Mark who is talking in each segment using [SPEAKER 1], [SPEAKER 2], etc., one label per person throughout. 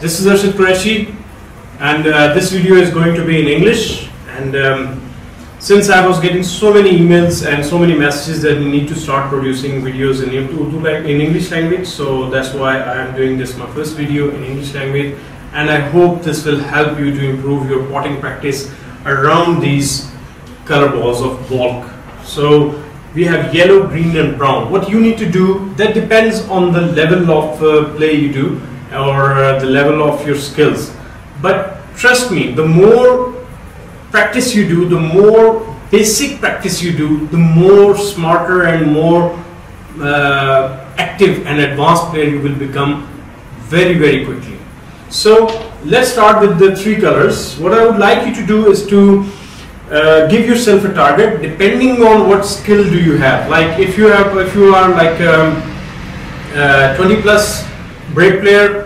[SPEAKER 1] This is Arshad Qureshi, and this video is going to be in English. And since I was getting so many emails and so many messages that we need to start producing videos in Urdu, in English language, so that's why I am doing this, my first video in English language. And I hope this will help you to improve your potting practice around these color balls of bulk. So we have yellow, green and brown. What you need to do, that depends on the level of play you do, or the level of your skills. But trust me, the more practice you do, the more basic practice you do, the more smarter and more active and advanced player you will become very, very quickly. So let's start with the three colors. What I would like you to do is to give yourself a target depending on what skill do you have. Like if you are like 20 plus break player,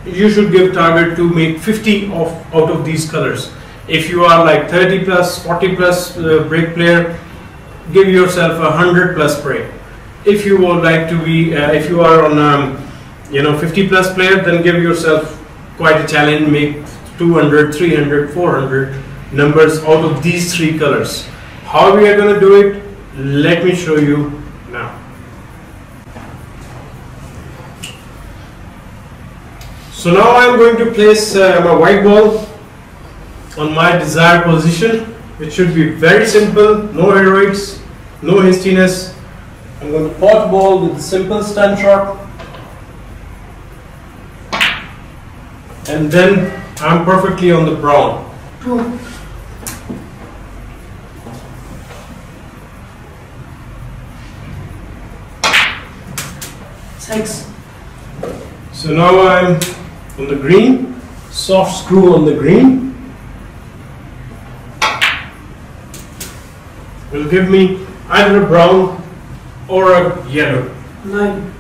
[SPEAKER 1] you should give target to make 50 out of these colors. If you are like 30 plus, 40 plus break player, give yourself 100 plus break. If you would like to be, if you are on 50 plus player, then give yourself quite a challenge, make 200, 300, 400 numbers out of these three colors. How we are going to do it, let me show you now. So now I am going to place my white ball on my desired position, which should be very simple, no heroics, no hastiness. I'm going to pot ball with a simple stand shot, and then I'm perfectly on the brown.
[SPEAKER 2] 2, 6.
[SPEAKER 1] So now I'm on the green, soft screw on the green will give me either a brown or a yellow.
[SPEAKER 2] 9.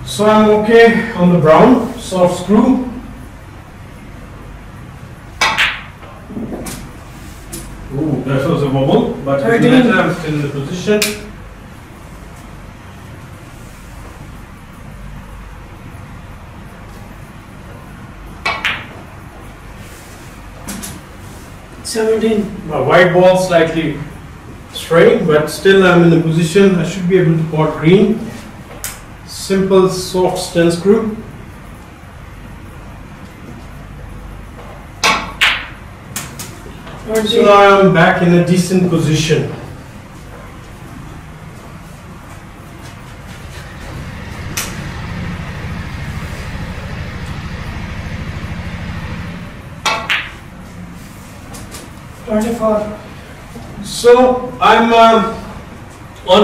[SPEAKER 1] So I'm okay on the brown, soft screw. Ooh, that was a wobble, but I'm still in the position.
[SPEAKER 2] 17.
[SPEAKER 1] My white ball slightly straying, but still I'm in the position. I should be able to pot green. Simple soft stand screw. So now I'm back in a decent position. So I'm on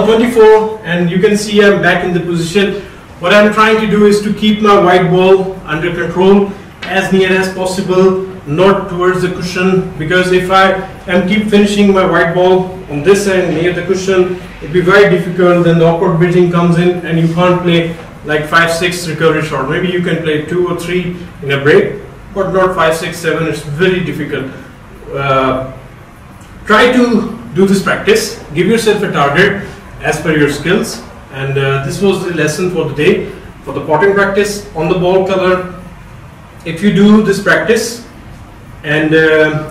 [SPEAKER 1] 24, and you can see I'm back in the position. What I'm trying to do is to keep my white ball under control as near as possible, not towards the cushion, because if I am keep finishing my white ball on this end near the cushion, it'll be very difficult. Then the awkward bridging comes in and you can't play like 5-6 recovery shot. Maybe you can play 2 or 3 in a break, but not 5, 6, 7. It's very difficult. Try to do this practice, give yourself a target as per your skills, and this was the lesson for the day for the potting practice on the ball color. If you do this practice and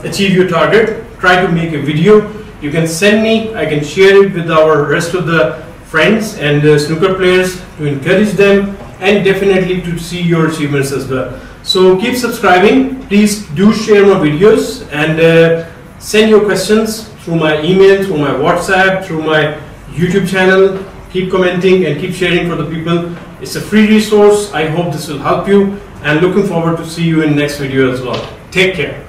[SPEAKER 1] achieve your target, try to make a video. You can send me, I can share it with our rest of the friends and snooker players to encourage them, and definitely to see your achievements as well. So keep subscribing, please do share my videos, and send your questions through my email, through my WhatsApp, through my YouTube channel. Keep commenting and keep sharing for the people. It's a free resource. I hope this will help you, and looking forward to see you in next video as well. Take care.